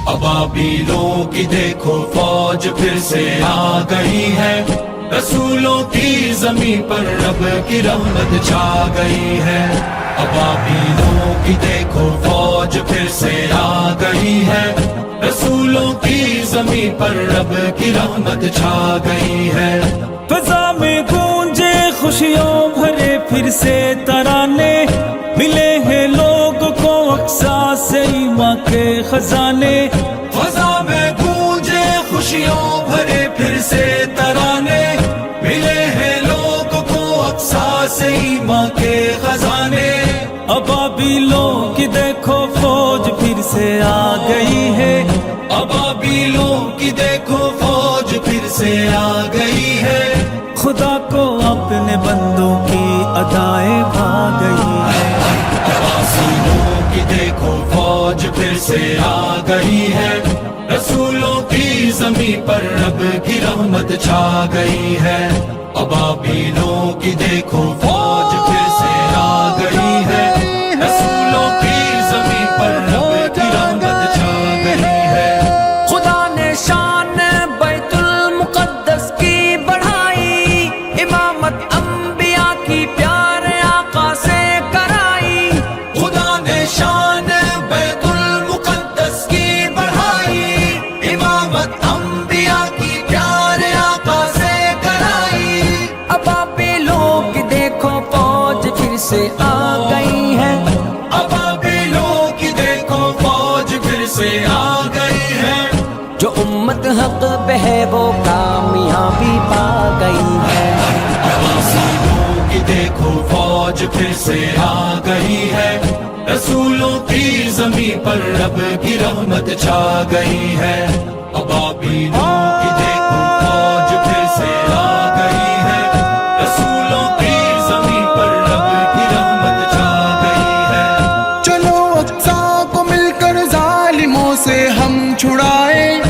ابابیلوں کی دیکھو فوج پھر سے آ گئی ہے، رسولوں کی زمین پر رب کی رحمت چھا گئی ہے۔ ابابیلوں کی دیکھو فوج پھر سے آ گئی ہے، رسولوں کی زمین پر رب کی رحمت چھا گئی ہے۔ فضا میں گونجے خوشیوں بھرے پھر سے ترانے، ملے ہیں لوگوں کو اقصا سے ایمان کے خزانے۔ فضا میں گونجے خوشیوں بھرے پھر سے ترانے، ملے ہیں لوگوں کو اقصا سے ایمان کے خزانے۔ ابابیلوں کی دیکھو فوج پھر سے آ گئی ہے، ابابیلوں کی دیکھو فوج پھر سے آ گئی ہے۔ خدا کو اپنے بندوں کی ادائیں بھا گئی ہے۔ ابابیلوں کی دیکھو فوج پھر سے آ گئی ہے، رسولوں کی زمین پر رب کی رحمت چھا گئی ہے۔ ابابیلوں کی دیکھو فوج پھر سے آ گئی ہے، رسولوں کی زمین پر رب کی رحمت چھا گئی ہے۔ خدا نے شان بیت المقدس کی بڑھائی، امامت انبیاء کی پیارے آقا سے کرائی۔ خدا نے شان بیت المقدس کی بڑھائی، امامت انبیاء کی پیارے آقا سے کرائی۔ ابابیلوں کی دیکھو فوج پھر سے آ گئی ہے، ابابیلوں کی دیکھو فوج پھر سے آ گئی ہے۔ جو امت حق پہ ہے وہ کامیابی پا گئی ہے۔ ابابیلوں کی دیکھو فوج پھر سے آ گئی ہے، رسولوں کی زمین پر رب کی رحمت چھا گئی ہے۔ ابابیلوں کی دیکھو فوج پھر سے آ گئی ہے، رسولوں کی زمین پر رب کی رحمت چھا گئی ہے۔ چلو اقصا کو مل کر ظالموں سے ہم چھڑائیں،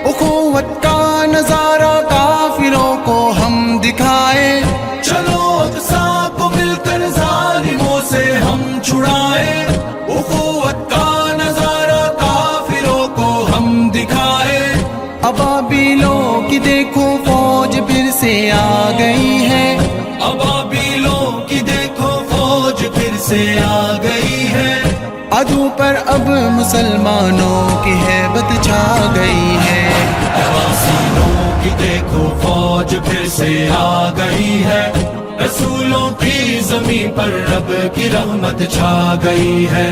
اخوت کا نظارہ کافروں کو ہم دکھائیں۔ چلو اقصا کو مل کر ظالموں سے ہم چھڑائیں، اخوت کا نظارہ کافروں کو ہم دکھائیں۔ ابابیلوں کی دیکھو فوج پھر سے آ گئی ہے، ابابیلوں کی دیکھو فوج پھر سے آ گئی ہے۔ عدو پر اب مسلمانوں کی ہیبت چھا گئی ہے۔ ابابیلوں کی دیکھو فوج پھر سے آ گئی ہے، رسولوں کی زمین پر رب کی رحمت چھا گئی ہے۔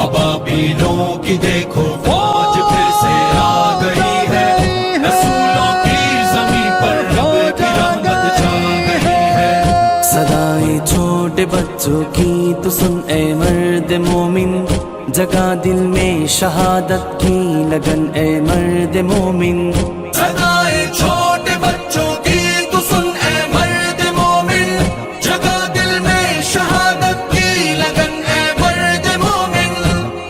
ابابیلوں کی دیکھو فوج پھر سے آ گئی ہے، رسولوں کی زمین پر رب کی رحمت چھا گئی ہے۔ صدائیں چھوٹے بچوں کی تو سن اے مرد مومن، جگہ دل میں شہادت کی لگن اے مرد مومن۔ صدائیں چھوٹے بچوں کی تو سن اے مرد مومن، جگہ دل میں شہادت کی لگن اے مرد مومن۔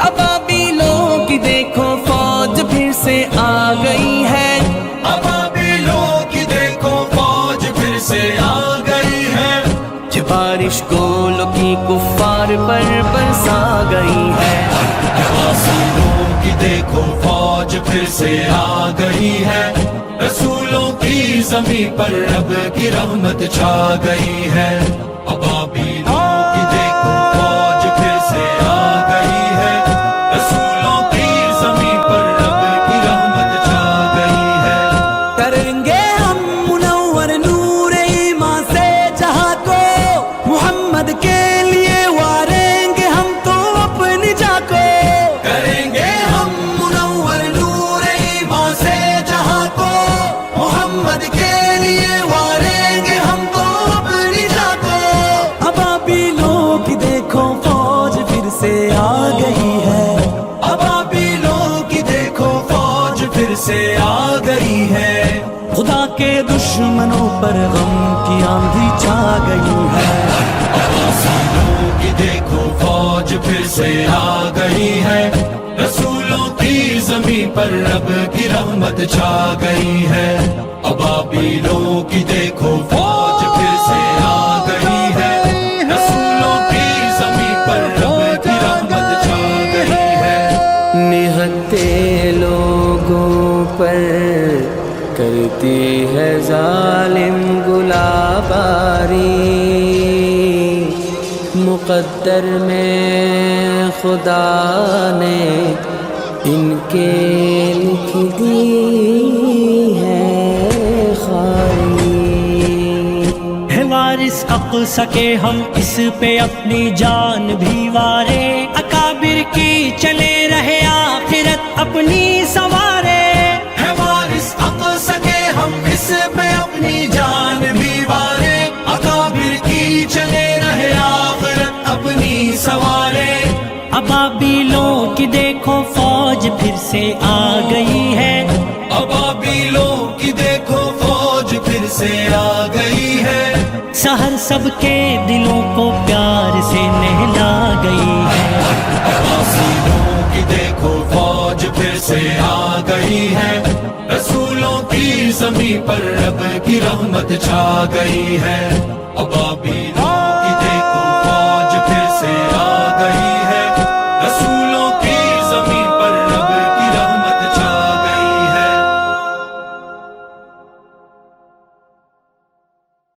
ابابیلوں کی دیکھو فوج پھر سے آ گئی ہے، ابابیلوں کی دیکھو فوج پھر سے آ گئی ہے۔ یہ بارش گولوں کی کفار پر برسا گئی ہے۔ ابابیلوں کی دیکھو فوج پھر سے آ گئی ہے، رسولوں کی زمین پر رب کی رحمت چھا گئی ہے۔ ابابیلوں کی دیکھو فوج پھر سے آ گئی ہے، رسولوں کی زمین پر رب کی رحمت چھا گئی ہے۔ کریں گے ہم منور نور ایمان سے جہاں کو، محمد کے لیے واریں گے ہم تو اپنی جا کو۔ کریں گے ہم منور نور ایمان سے جہاں کو، محمد کے لیے واریں گے ہم تو اپنی جا کو۔ ابابیلوں کی دیکھو فوج پھر سے آ گئی ہے، ابابیلوں کی دیکھو فوج پھر سے آ گئی ہے۔ خدا کے دشمنوں پر غم کی آندھی چھا گئی ہے۔ ابابیلوں کی دیکھو فوج پھر سے آ گئی ہے، رسولوں کی زمین پر رب کی رحمت چھا گئی ہے۔ ابابیلوں کی دیکھو فوج پھر سے آ گئی ہے، رسولوں کی زمین پر رب کی رحمت چھا گئی ہے۔ نہتے لوگ پر کرتی ہے ظالم گلاباری مقدر میں خدا نے ان کے لکھ دی ہے خاری وارث اقصی کے ہم اس پہ اپنی جان بھی وارے اکابر کی چلے رہے آخرت اپنی سوارے ہے وارث اقصی کے ہم اس پہ اپنی جان بھی وارے اکابر کی چلے رہے آخرت اپنی سوارے ابابیلوں کی دیکھو فوج پھر سے آ گئی ہے ابابیلوں کی دیکھو فوج پھر سے آ گئی ہے سحر سب کے دلوں کو پیار سے نہلا گئی ہے عباسیوں کی دیکھو فوج پھر سے آ گئی ہے رسولوں کی زمین پر رب کی رحمت چھا گئی ہے ابابی